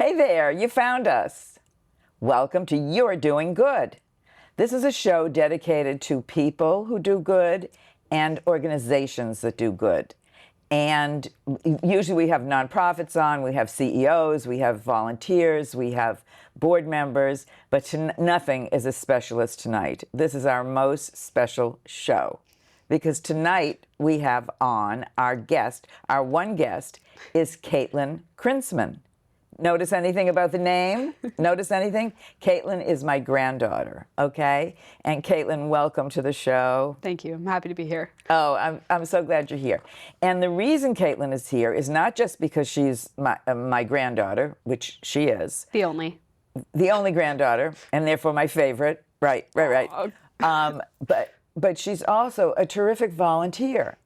Hey there, you found us. Welcome to You're Doing Good. This is a show dedicated to people who do good and organizations that do good. And usually we have nonprofits on, we have CEOs, we have volunteers, we have board members, but nothing is as special as tonight. This is our most special show because tonight we have on our guest, our one guest is Katlyn Krintzman. Notice anything about the name? Notice anything? Katlyn is my granddaughter, okay? And Katlyn, welcome to the show. Thank you. I'm happy to be here. Oh, I'm so glad you're here. And the reason Katlyn is here is not just because she's my granddaughter, which she is. The only granddaughter, and therefore my favorite. Right. But she's also a terrific volunteer.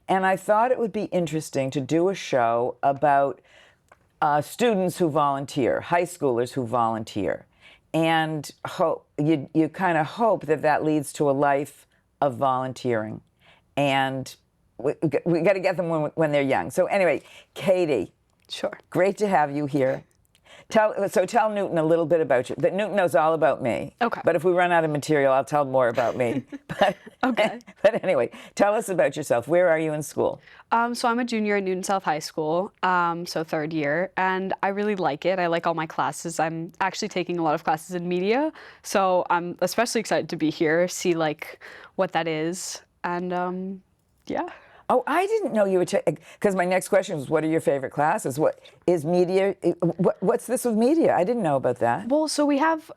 And I thought it would be interesting to do a show about students who volunteer, high schoolers who volunteer, and you kind of hope that leads to a life of volunteering, and we got to get them when they're young. So anyway, Katie, Sure. Great to have you here. Tell Newton a little bit about you. That Newton knows all about me. Okay. But if we run out of material, I'll tell more about me. Okay. But anyway, tell us about yourself. Where are you in school? So I'm a junior at Newton South High School, so third year, and I really like it. I like all my classes. I'm actually taking a lot of classes in media, so I'm especially excited to be here, see like what that is, and yeah. Oh, I didn't know you were because my next question was, what are your favorite classes? What is media? What's this with media? I didn't know about that. Well, so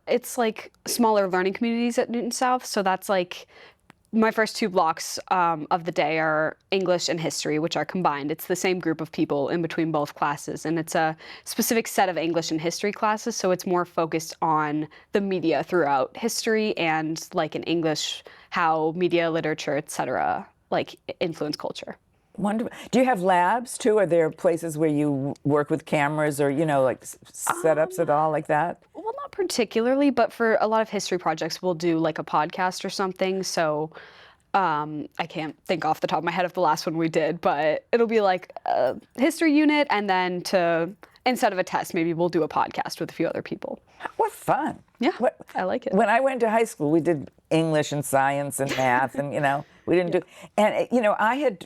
it's like smaller learning communities at Newton South, so that's like my first two blocks of the day are English and history, which are combined. It's the same group of people in between both classes, and it's a specific set of English and history classes, so it's more focused on the media throughout history and like in English, how media, literature, etc. like influence culture. Wonderful. Do you have labs too? Are there places where you work with cameras or, like setups at all like that? Well, not particularly, but for a lot of history projects, we'll do like a podcast or something. So I can't think off the top of my head of the last one we did, but it'll be like a history unit, and then instead of a test, maybe we'll do a podcast with a few other people. What fun. Yeah, I like it. When I went to high school, we did English and science and math, and, we didn't do, and, I had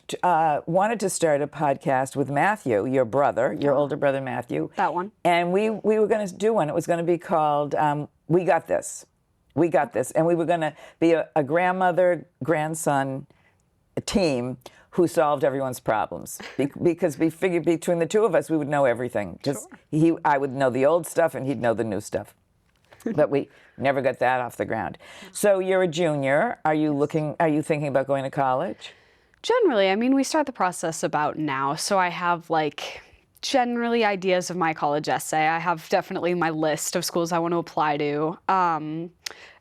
wanted to start a podcast with Matthew, your brother, your older brother, Matthew. That one. And we were going to do one. It was going to be called We Got This. We Got This. And we were going to be a grandmother, grandson team who solved everyone's problems. Because we figured between the two of us, we would know everything. Just I would know the old stuff and he'd know the new stuff. But we never got that off the ground. So you're a junior. Are you thinking about going to college? Generally, I mean, we start the process about now. So I have like generally ideas of my college essay. I have definitely my list of schools I want to apply to.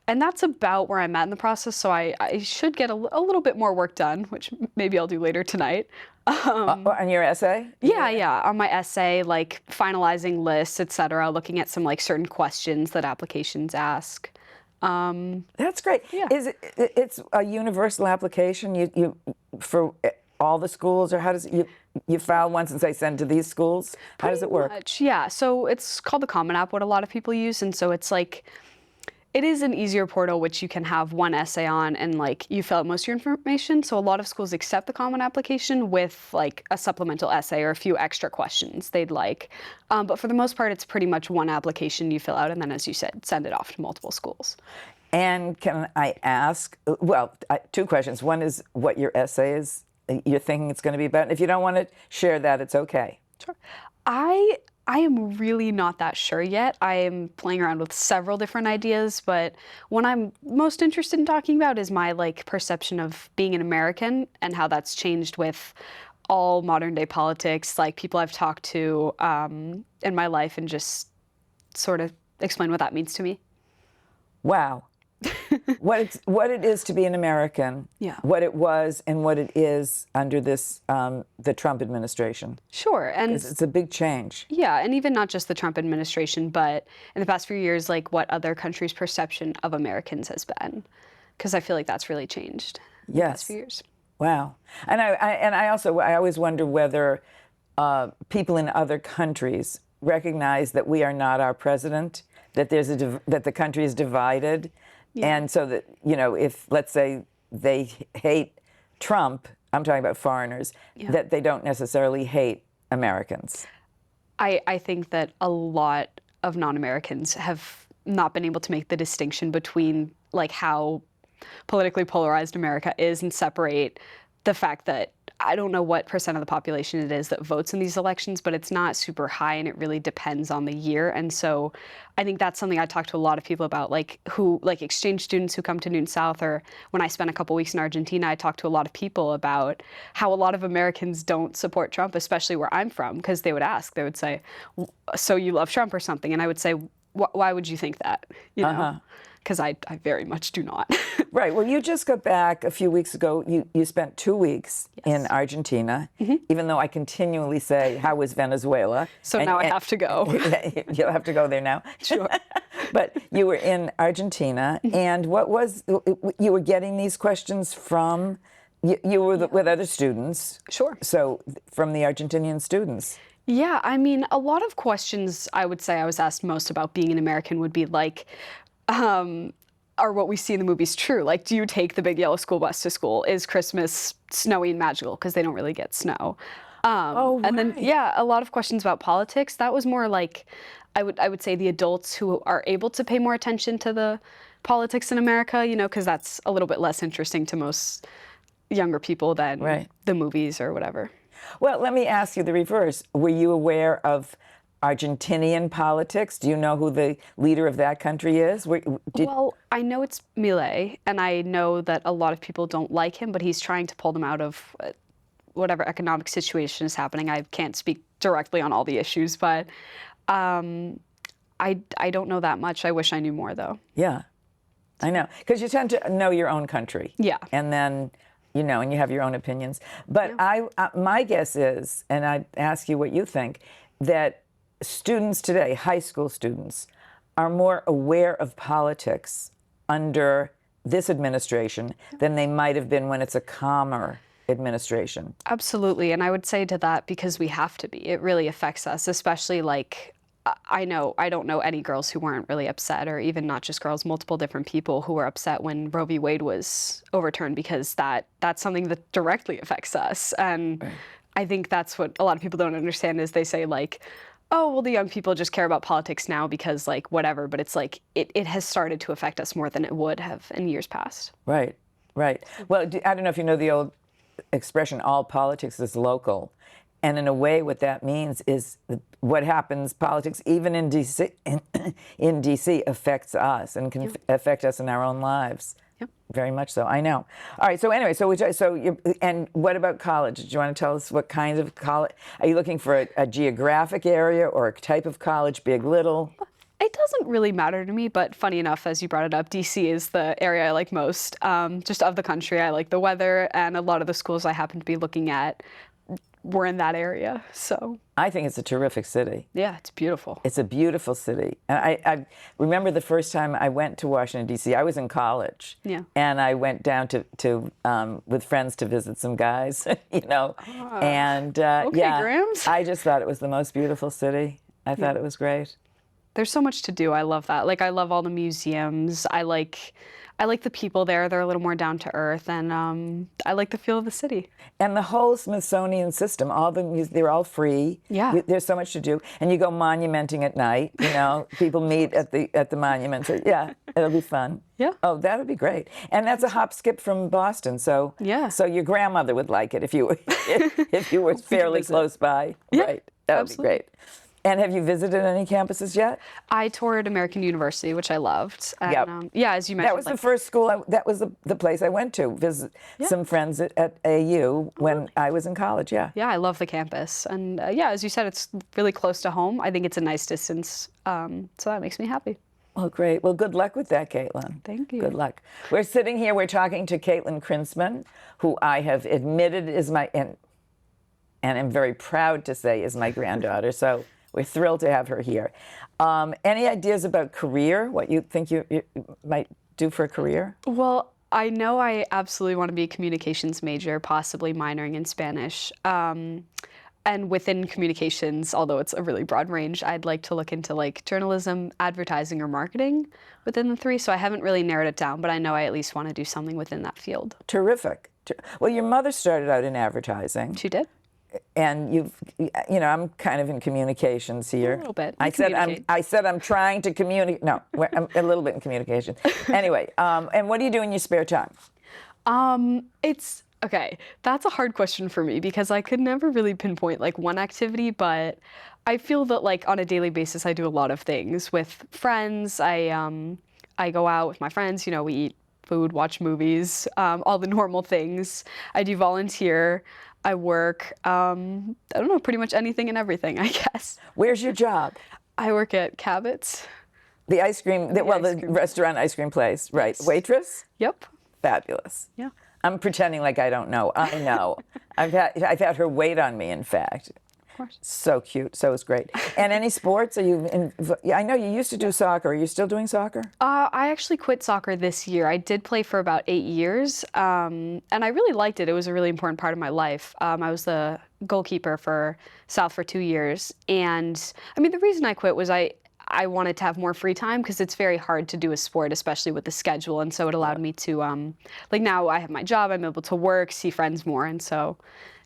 And that's about where I'm at in the process. So I should get a little bit more work done, which maybe I'll do later tonight. On your essay? Yeah. On my essay, like finalizing lists, etc., looking at some like certain questions that applications ask. That's great. Yeah. It's a universal application you for all the schools, or how does you file once and say send to these schools? How does it work? Pretty much, yeah. So it's called the Common App, what a lot of people use, and so it's like, it is an easier portal which you can have one essay on and like you fill out most of your information. So a lot of schools accept the Common Application with like a supplemental essay or a few extra questions they'd like. But for the most part, it's pretty much one application you fill out, and then, as you said, send it off to multiple schools. And can I ask, two questions. One is what your essay is, you're thinking it's going to be about. And if you don't want to share that, it's okay. Sure. I am really not that sure yet. I am playing around with several different ideas, but one I'm most interested in talking about is my like perception of being an American and how that's changed with all modern day politics, like people I've talked to in my life, and just sort of explain what that means to me. Wow. what it is to be an American, Yeah. what it was and what it is under this the Trump administration. Sure, and it's a big change. Yeah, and even not just the Trump administration, but in the past few years, like what other countries' perception of Americans has been, because I feel like that's really changed in the past few years. Wow, and I always wonder whether people in other countries recognize that we are not our president, that that the country is divided, and so that, you know, if, let's say, they hate Trump, I'm talking about foreigners, that they don't necessarily hate Americans. I think that a lot of non-Americans have not been able to make the distinction between like how politically polarized America is and separate the fact that I don't know what percent of the population it is that votes in these elections, but it's not super high and it really depends on the year. And so I think that's something I talk to a lot of people about, like exchange students who come to Newton South, or when I spent a couple weeks in Argentina, I talked to a lot of people about how a lot of Americans don't support Trump, especially where I'm from, because they would say, so you love Trump or something? And I would say, why would you think that? You know? Because I very much do not. Right. Well, you just got back a few weeks ago. You spent 2 weeks in Argentina, even though I continually say, how was Venezuela? So now I have to go. You'll have to go there now. Sure. But you were in Argentina, and you were getting these questions from, you were with other students. Sure. So from the Argentinian students. Yeah, I mean, a lot of questions I would say I was asked most about being an American would be like, are what we see in the movies true? Like, do you take the big yellow school bus to school? Is Christmas snowy and magical? Because they don't really get snow. And then, a lot of questions about politics. That was more like, I would say the adults who are able to pay more attention to the politics in America, you know, because that's a little bit less interesting to most younger people than the movies or whatever. Well, let me ask you the reverse. Were you aware of Argentinian politics? Do you know who the leader of that country is? Well, I know it's Milei, and I know that a lot of people don't like him, but he's trying to pull them out of whatever economic situation is happening. I can't speak directly on all the issues, but I don't know that much. I wish I knew more, though. Yeah, I know. Because you tend to know your own country. Yeah. And then, you know, and you have your own opinions. But my guess is, and I'd ask you what you think, that students today, high school students, are more aware of politics under this administration than they might have been when it's a calmer administration. Absolutely. And I would say to that, because we have to be, it really affects us, especially like, I don't know any girls who weren't really upset, or even not just girls, multiple different people who were upset when Roe v. Wade was overturned, because that's something that directly affects us. And I think that's what a lot of people don't understand, is they say like, oh, well, the young people just care about politics now because like whatever, but it's like it has started to affect us more than it would have in years past. Right, right. Well, I don't know if you know the old expression, all politics is local. And in a way, what that means is what happens, politics, even in D.C., in D.C. affects us and can affect us in our own lives. Yep. Very much so. I know. All right. So anyway, and what about college? Do you want to tell us what kinds of college? Are you looking for a geographic area or a type of college, big, little? It doesn't really matter to me, but funny enough, as you brought it up, D.C. is the area I like most, just of the country. I like the weather, and a lot of the schools I happen to be looking at were in that area, so. I think it's a terrific city. Yeah, it's beautiful. It's a beautiful city. And I remember the first time I went to Washington, D.C., I was in college. Yeah. And I went down to with friends to visit some guys, you know. And okay, Grams. I just thought it was the most beautiful city. I thought it was great. There's so much to do. I love that. Like, I love all the museums. I like the people there. They're a little more down to earth, and I like the feel of the city. And the whole Smithsonian system, they're all free. Yeah. There's so much to do. And you go monumenting at night, you know. People meet at the monuments. Yeah, it'll be fun. Yeah. Oh, that would be great. And that's a hop skip from Boston. So yeah. So your grandmother would like it if you were fairly close by. Yeah, right. That would absolutely. be great. And have you visited any campuses yet? I toured American University, which I loved. And, yep. As you mentioned. That was the first school, that was the place I went to, visit some friends at AU when I was in college, yeah. Yeah, I love the campus. And as you said, it's really close to home. I think it's a nice distance, so that makes me happy. Well, great. Well, good luck with that, Katlyn. Thank you. Good luck. We're sitting here, we're talking to Katlyn Krintzman, who I have admitted is and I'm very proud to say is my granddaughter, so we're thrilled to have her here. Any ideas about career, what you think you might do for a career? Well, I know I absolutely want to be a communications major, possibly minoring in Spanish. and within communications, although it's a really broad range, I'd like to look into like journalism, advertising, or marketing within the three. So I haven't really narrowed it down, but I know I at least want to do something within that field. Terrific. Well, your mother started out in advertising. She did? And I'm kind of in communications here. A little bit. I said I'm trying to communicate. No, I'm a little bit in communication. Anyway, and what do you do in your spare time? It's okay. That's a hard question for me because I could never really pinpoint like one activity, but I feel that like on a daily basis I do a lot of things with friends. I go out with my friends. We eat food, watch movies, all the normal things. I do volunteer. I work, I don't know, pretty much anything and everything, I guess. Where's your job? I work at Cabot's. The ice cream, the restaurant ice cream place, right? Yes. Waitress? Yep. Fabulous. Yeah. I'm pretending like I don't know. I know. I've had her wait on me, in fact. Of course. So cute. So it's great. And any sports? I know you used to do soccer. Are you still doing soccer? I actually quit soccer this year. I did play for about 8 years, and I really liked it. It was a really important part of my life. I was the goalkeeper for South for 2 years, and I mean the reason I quit was I wanted to have more free time because it's very hard to do a sport, especially with the schedule, and so it allowed me to like now I have my job. I'm able to work, see friends more, and so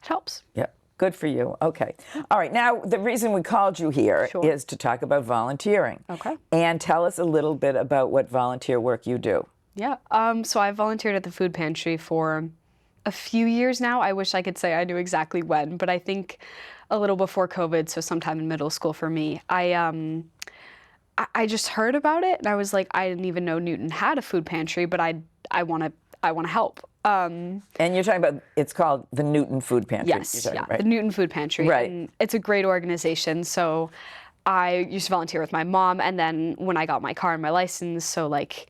it helps. Yeah. Good for you. Okay. All right. Now, the reason we called you here is to talk about volunteering. Okay. And tell us a little bit about what volunteer work you do. Yeah. So I volunteered at the food pantry for a few years now. I wish I could say I knew exactly when, but I think a little before COVID, so sometime in middle school for me. I just heard about it and I was like, I didn't even know Newton had a food pantry, but I want to help. And you're talking about, it's called the Newton Food Pantry. Yes, yeah, right? The Newton Food Pantry. Right. And it's a great organization. So I used to volunteer with my mom, and then when I got my car and my license, so like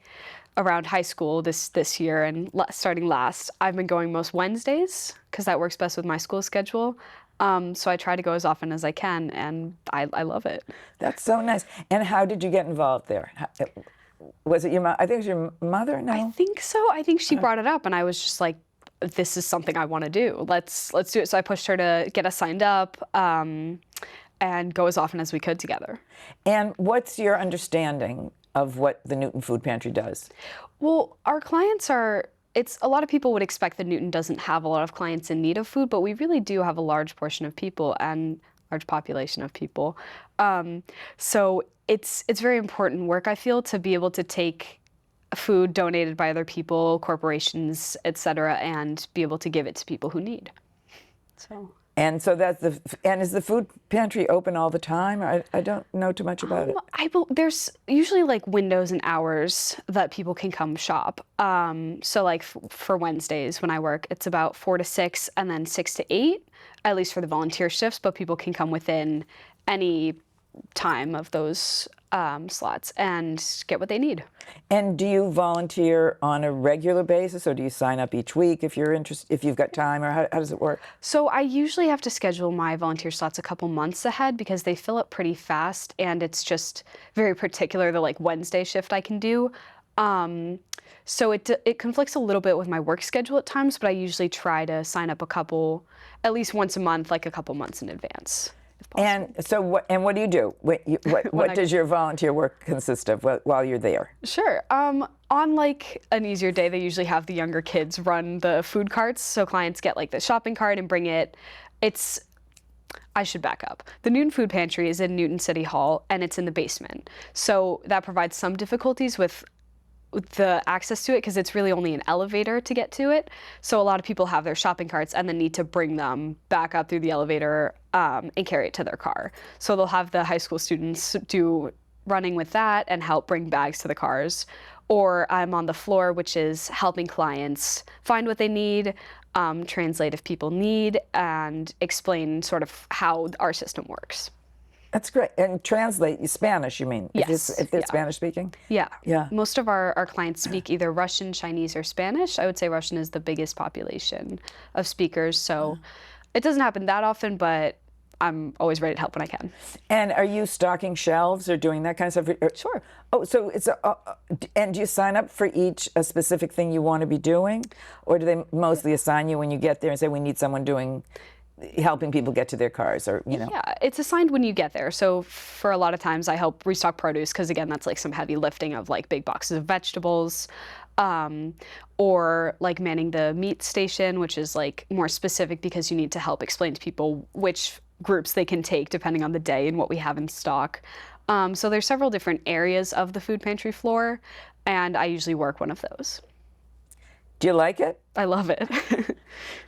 around high school this year and starting last, I've been going most Wednesdays because that works best with my school schedule. So I try to go as often as I can, and I love it. That's so nice. And how did you get involved there? Was it your mom? I think it was your mother? No? I think so. I think she brought it up, and I was just like, this is something I want to do. Let's do it. So I pushed her to get us signed up and go as often as we could together. And what's your understanding of what the Newton Food Pantry does? Well, our clients a lot of people would expect that Newton doesn't have a lot of clients in need of food, but we really do have a large portion of people and large population of people. So it's very important work, I feel, to be able to take food donated by other people, corporations, et cetera, and be able to give it to people who need. And so and is the food pantry open all the time? I don't know too much about it. There's usually like windows and hours that people can come shop. So like for Wednesdays when I work, it's about 4 to 6 and then 6 to 8, at least for the volunteer shifts, but people can come within any time of those slots and get what they need. And do you volunteer on a regular basis, or do you sign up each week if you're interested, if you've got time, or how does it work? So I usually have to schedule my volunteer slots a couple months ahead because they fill up pretty fast, and it's just very particular the like Wednesday shift I can do. So it conflicts a little bit with my work schedule at times, but I usually try to sign up at least once a month, like a couple months in advance. And so, what do you do? What does your volunteer work consist of while you're there? Sure. On like an easier day, they usually have the younger kids run the food carts, so clients get like the shopping cart and bring it. I should back up. The Newton Food Pantry is in Newton City Hall, and it's in the basement. So that provides some difficulties with the access to it because it's really only an elevator to get to it. So a lot of people have their shopping carts and then need to bring them back up through the elevator and carry it to their car. So they'll have the high school students do running with that and help bring bags to the cars. Or I'm on the floor, which is helping clients find what they need, translate if people need, and explain sort of how our system works. That's great. And translate Spanish, you mean? Yes. If they're Spanish speaking? Yeah. Yeah. Most of our clients speak either Russian, Chinese, or Spanish. I would say Russian is the biggest population of speakers. So it doesn't happen that often, but I'm always ready to help when I can. And are you stocking shelves or doing that kind of stuff? Sure. Oh, so and do you sign up for a specific thing you want to be doing? Or do they mostly assign you when you get there and say, we need someone doing helping people get to their cars, or Yeah, it's assigned when you get there. So for a lot of times I help restock produce because again, that's like some heavy lifting of like big boxes of vegetables, um, or like manning the meat station, which is like more specific because you need to help explain to people which groups they can take depending on the day and what we have in stock. So there's several different areas of the food pantry floor, and I usually work one of those. Do you like it? I love it.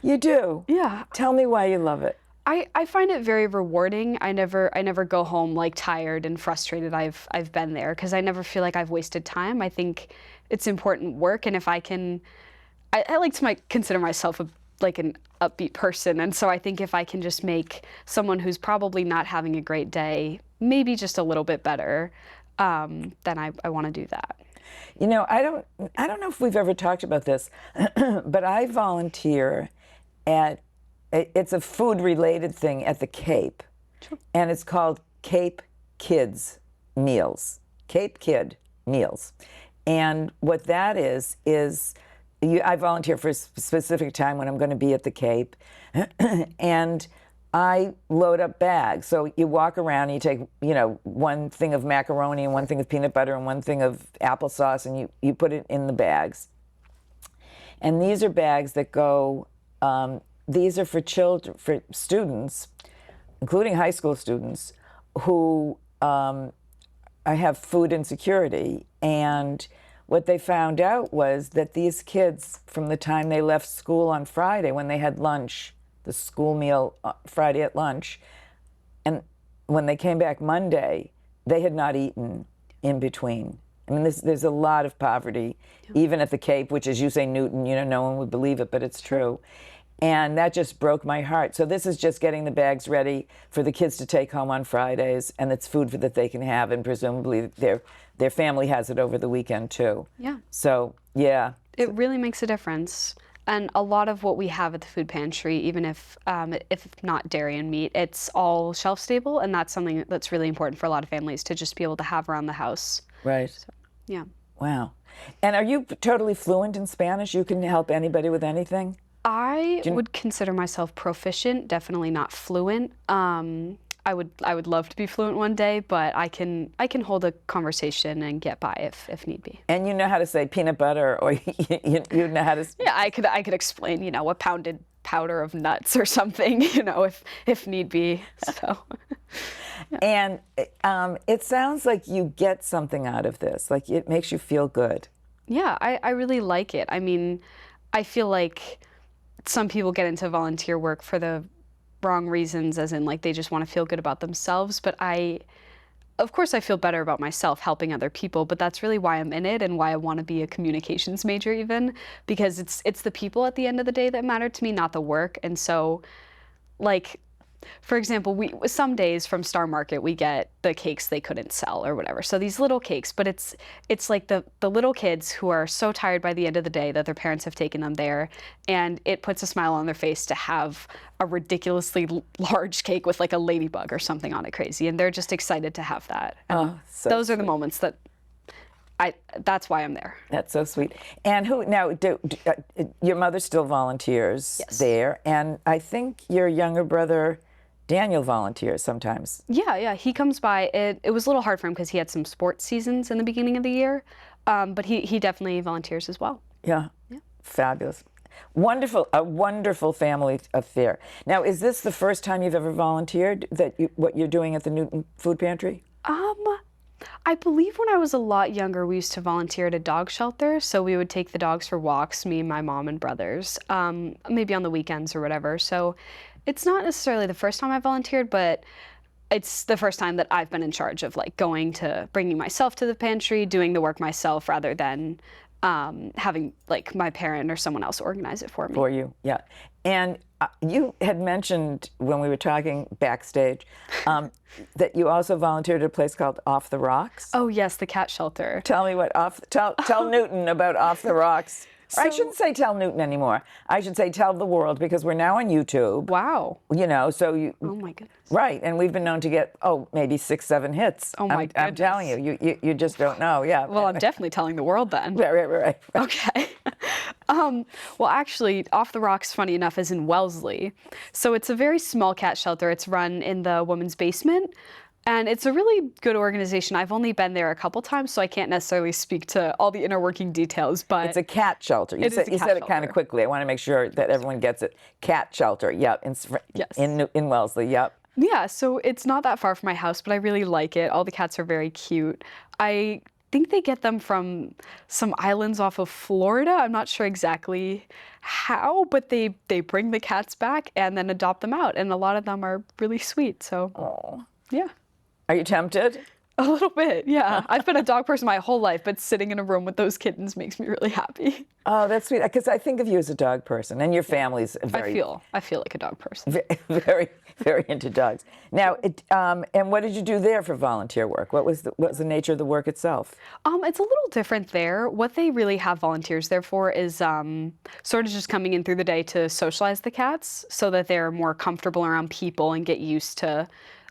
You do? Yeah. Tell me why you love it. I find it very rewarding. I never go home like tired and frustrated. I've been there because I never feel like I've wasted time. I think it's important work, and if I like to consider myself like an upbeat person, and so I think if I can just make someone who's probably not having a great day maybe just a little bit better, then I want to do that. I don't know if we've ever talked about this, but I volunteer at, it's a food-related thing at the Cape, and it's called Cape Kids Meals, Cape Kid Meals. And what that is I volunteer for a specific time when I'm going to be at the Cape, and I load up bags. So you walk around and you take, one thing of macaroni and one thing of peanut butter and one thing of applesauce, and you put it in the bags. And these are bags that go, these are for children, for students, including high school students, who have food insecurity. And what they found out was that these kids, from the time they left school on Friday, when they had lunch, the school meal Friday at lunch, and when they came back Monday, they had not eaten in between. I mean, there's a lot of poverty, even at the Cape, which, as you say, Newton, no one would believe it, but it's true. And that just broke my heart. So this is just getting the bags ready for the kids to take home on Fridays, and it's food that they can have, and presumably their family has it over the weekend too. Yeah. So, yeah. It really makes a difference. And a lot of what we have at the food pantry, even if not dairy and meat, it's all shelf stable, and that's something that's really important for a lot of families to just be able to have around the house. Right. So, yeah. Wow. And are you totally fluent in Spanish? You can help anybody with anything? I would consider myself proficient, definitely not fluent. I would love to be fluent one day, but I can hold a conversation and get by if need be. And you know how to say peanut butter, or you know how to. Yeah, I could explain, a pounded powder of nuts or something, if need be. So. Yeah. And it sounds like you get something out of this. Like, it makes you feel good. Yeah, I really like it. I mean, I feel like some people get into volunteer work for the wrong reasons, as in like they just want to feel good about themselves. But of course I feel better about myself helping other people, but that's really why I'm in it and why I want to be a communications major, even because it's the people at the end of the day that matter to me, not the work. And so, like, for example, some days from Star Market we get the cakes they couldn't sell or whatever. So these little cakes, but it's like the little kids who are so tired by the end of the day that their parents have taken them there, and it puts a smile on their face to have a ridiculously large cake with like a ladybug or something on it crazy, and they're just excited to have that. Those are the moments that that's why I'm there. That's so sweet. And your mother still volunteers there, and I think your younger brother Daniel volunteers sometimes. Yeah, he comes by. It was a little hard for him because he had some sports seasons in the beginning of the year, but he definitely volunteers as well. Yeah. Fabulous. Wonderful, a wonderful family affair. Now, is this the first time you've ever volunteered, what you're doing at the Newton Food Pantry? I believe when I was a lot younger, we used to volunteer at a dog shelter. So we would take the dogs for walks, me, my mom, and brothers, maybe on the weekends or whatever. So it's not necessarily the first time I volunteered, but it's the first time that I've been in charge of like bringing myself to the pantry, doing the work myself rather than having like my parent or someone else organize it for me. For you, yeah. And you had mentioned when we were talking backstage that you also volunteered at a place called Off the Rocks. Oh yes, the cat shelter. Tell me tell Newton about Off the Rocks. I shouldn't say tell Newton anymore. I should say tell the world, because we're now on YouTube. Wow. You know, so you. Oh my goodness. Right, and we've been known to get maybe 6, 7 hits. Oh my I'm telling you just don't know. Yeah. Well, I'm definitely telling the world then. Right. Okay. Well, actually, Off the Rocks, funny enough, is in Wellesley. So it's a very small cat shelter. It's run in the women's basement. And it's a really good organization. I've only been there a couple times, so I can't necessarily speak to all the inner working details, but It's a cat shelter. You said it kind of quickly. I want to make sure that everyone gets it. Cat shelter. Yep. Yes. In Wellesley. Yep. Yeah, so it's not that far from my house, but I really like it. All the cats are very cute. I think they get them from some islands off of Florida. I'm not sure exactly how, but they bring the cats back and then adopt them out, and a lot of them are really sweet. So, yeah. Are you tempted? A little bit, yeah. I've been a dog person my whole life, but sitting in a room with those kittens makes me really happy. Oh, that's sweet. Because I think of you as a dog person, and your family's very. I feel like a dog person. Very, very into dogs. Now, and what did you do there for volunteer work? What was the nature of the work itself? It's a little different there. What they really have volunteers there for is sort of just coming in through the day to socialize the cats so that they're more comfortable around people and get used to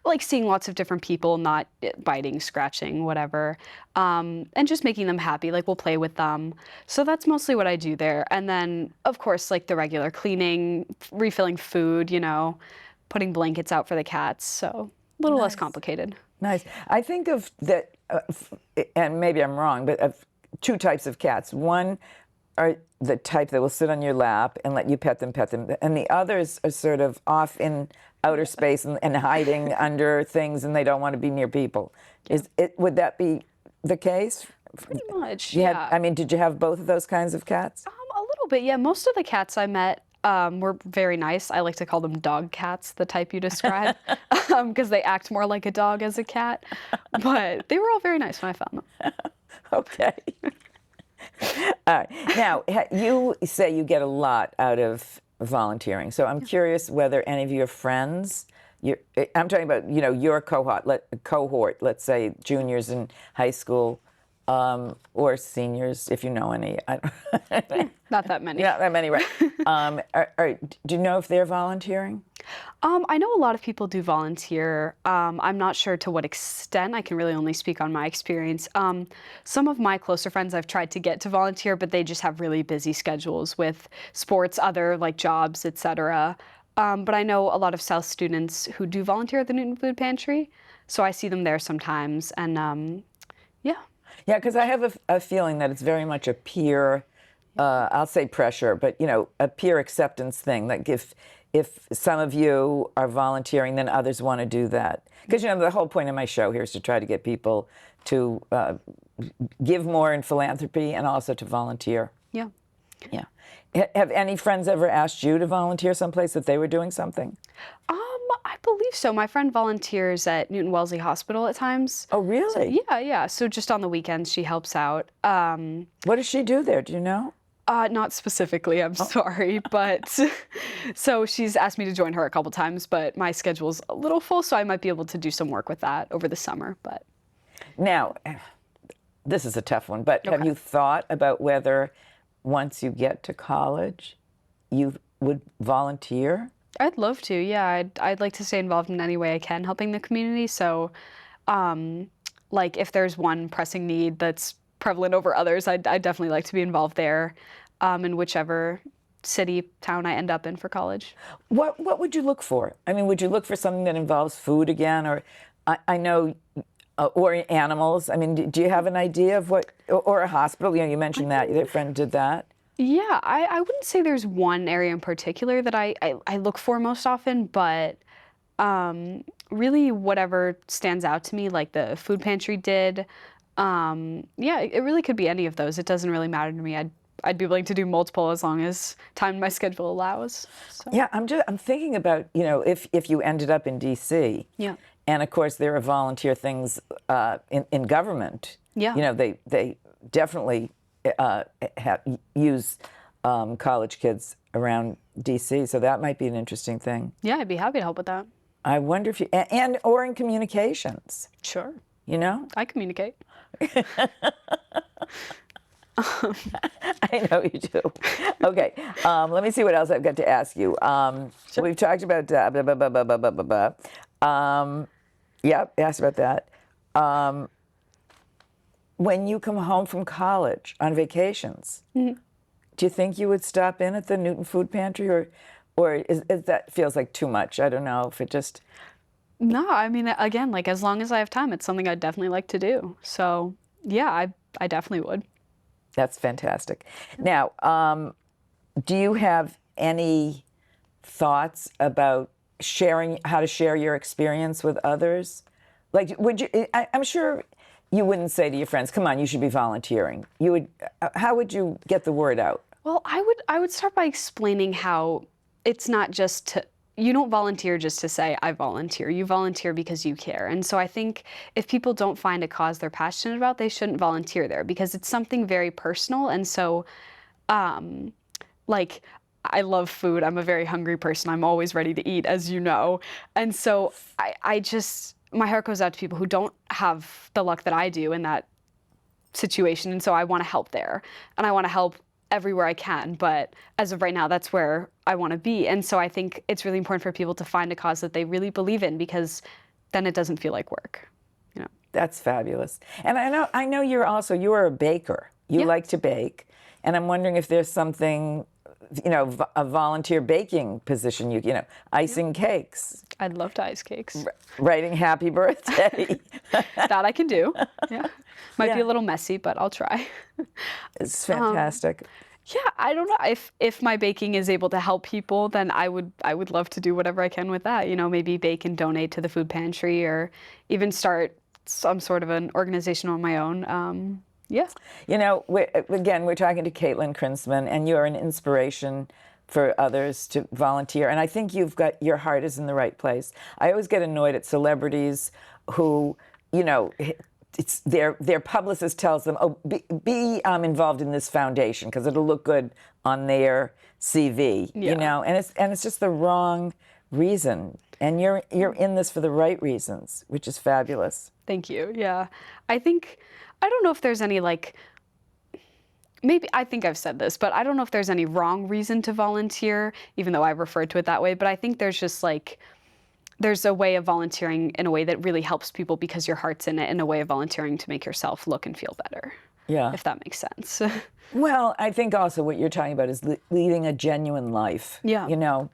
like seeing lots of different people, not biting, scratching, whatever, and just making them happy. Like we'll play with them. So that's mostly what I do there. And then, of course, like the regular cleaning, refilling food, you know, putting blankets out for the cats. So a little less complicated. Nice. I think of that, and maybe I'm wrong, but of 2 types of cats. One are the type that will sit on your lap and let you pet them, and the others are sort of off in outer space and hiding under things, and they don't want to be near people. Would that be the case? Pretty much, yeah. Did you have both of those kinds of cats? A little bit, yeah. Most of the cats I met were very nice. I like to call them dog cats, the type you described, because they act more like a dog as a cat. But they were all very nice when I found them. Okay. All right. Now, you say you get a lot out of volunteering. So I'm curious whether any of your friends, I'm talking about, your cohort, let's say juniors in high school, or seniors, if you know any. Not that many. Not that many, right. Do you know if they're volunteering? I know a lot of people do volunteer. I'm not sure to what extent. I can really only speak on my experience. Some of my closer friends I've tried to get to volunteer, but they just have really busy schedules with sports, other like jobs, etc. But I know a lot of South students who do volunteer at the Newton Food Pantry, so I see them there sometimes, and yeah. Yeah, because I have a feeling that it's very much a peer, I'll say pressure, but a peer acceptance thing. Like if some of you are volunteering, then others want to do that. Because the whole point of my show here is to try to get people to give more in philanthropy and also to volunteer. Yeah. Yeah. Have any friends ever asked you to volunteer someplace if they were doing something? I believe so. My friend volunteers at Newton Wellesley Hospital at times. Oh, really? So, yeah. So just on the weekends, she helps out. What does she do there? Do you know? Not specifically, I'm sorry, but so she's asked me to join her a couple times, but my schedule's a little full, so I might be able to do some work with that over the summer. But now, this is a tough one, but have you thought about whether once you get to college, you would volunteer? I'd love to, yeah. I'd like to stay involved in any way I can, helping the community. So, like if there's one pressing need that's prevalent over others, I'd definitely like to be involved there, in whichever city, town I end up in for college. What would you look for? Would you look for something that involves food again, or I know, or animals? Do you have an idea of what, or a hospital? You mentioned that your friend did that. Yeah, I wouldn't say there's one area in particular that I look for most often, but really whatever stands out to me, like the food pantry did. Yeah, it really could be any of those. It doesn't really matter to me. I'd be willing to do multiple as long as time in my schedule allows. So. Yeah, I'm thinking about, if you ended up in D.C. Yeah. And of course there are volunteer things in government. Yeah. They definitely use college kids around D.C. So that might be an interesting thing. Yeah, I'd be happy to help with that. I wonder if you or in communications. Sure. You know? I communicate. I know you do. Okay, let me see what else I've got to ask you. Sure. We've talked about blah, blah, blah, blah, blah, blah, blah, blah. Yep, asked about that. When you come home from college on vacations, do you think you would stop in at the Newton Food Pantry, or is that feels like too much? I don't know if it just. No, I mean, again, like as long as I have time, it's something I'd definitely like to do. So yeah, I definitely would. That's fantastic. Now, do you have any thoughts about sharing, how to share your experience with others? Like, would you? I'm sure you wouldn't say to your friends, "Come on, you should be volunteering." You would. How would you get the word out? Well, I would start by explaining how it's not just to you don't volunteer just to say I volunteer. You volunteer because you care. And so I think if people don't find a cause they're passionate about, they shouldn't volunteer there because it's something very personal. And so like I love food. I'm a very hungry person. I'm always ready to eat, as you know. And so I just my heart goes out to people who don't have the luck that I do in that situation. And so I want to help there. And I want to help everywhere I can. But as of right now, that's where I want to be. And so I think it's really important for people to find a cause that they really believe in because then it doesn't feel like work. You know. That's fabulous. And I know you're a baker. You Yeah. like to bake. And I'm wondering if there's something, a volunteer baking position, icing cakes, I'd love to ice cakes. writing happy birthday. That I can do. Yeah. Might be Yeah. a little messy, but I'll try. It's fantastic. Yeah, I don't know if my baking is able to help people, then I would love to do whatever I can with that. You know, maybe bake and donate to the food pantry, or even start some sort of an organization on my own. Yeah, We're talking to Katlyn Krintzman, and you're an inspiration for others to volunteer. And I think your heart is in the right place. I always get annoyed at celebrities who, it's their publicist tells them, "Oh, be involved in this foundation because it'll look good on their CV." Yeah. And it's just the wrong reason. And you're in this for the right reasons, which is fabulous. Thank you. Yeah, I don't know if there's any maybe I think I've said this, but I don't know if there's any wrong reason to volunteer, even though I referred to it that way. But I think there's just there's a way of volunteering in a way that really helps people because your heart's in it, and a way of volunteering to make yourself look and feel better. Yeah. If that makes sense. Well, I think also what you're talking about is leading a genuine life. Yeah.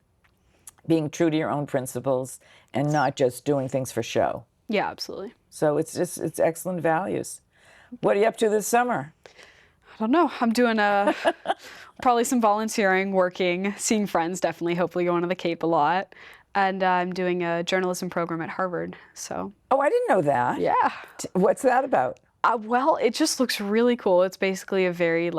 Being true to your own principles and not just doing things for show. Yeah, absolutely. So it's excellent values. What are you up to this summer? I don't know. I'm doing probably some volunteering, working, seeing friends, definitely, hopefully going to the Cape a lot. And I'm doing a journalism program at Harvard. So, Oh, I didn't know that. yeah. What's that about? Well, it just looks really cool. It's basically a very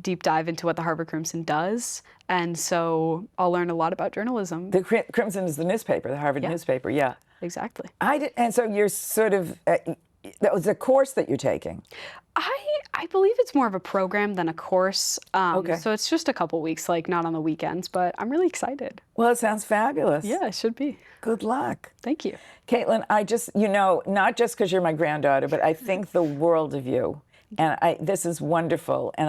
deep dive into what the Harvard Crimson does. And so I'll learn a lot about journalism. The Crimson is the newspaper, the Harvard Yeah. newspaper. Yeah. Exactly. And so you're sort of, that was a course that you're taking. I believe it's more of a program than a course. Okay. So it's just a couple weeks, not on the weekends, but I'm really excited. Well, it sounds fabulous. Yeah, it should be. Good luck. Thank you. Caitlin, I just, not just because you're my granddaughter, but I think the world of you. And this is wonderful. And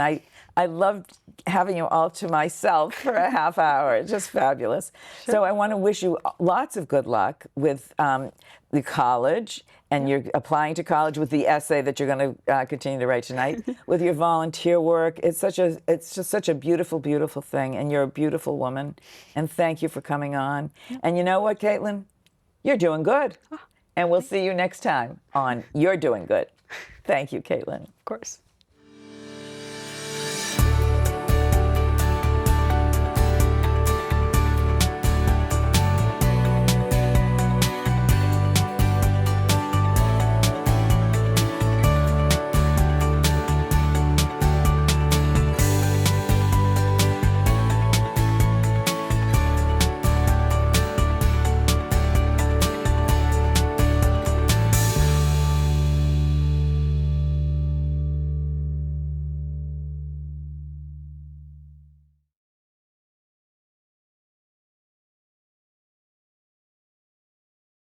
I loved having you all to myself for a half hour. It's just fabulous. Sure. So I want to wish you lots of good luck with the college, and you're applying to college with the essay that you're going to continue to write tonight, with your volunteer work. It's just such a beautiful, beautiful thing. And you're a beautiful woman. And thank you for coming on. Yeah. And you know what, Caitlin? You're doing good. And we'll see you next time on You're Doing Good. Thank you, Caitlin. Of course.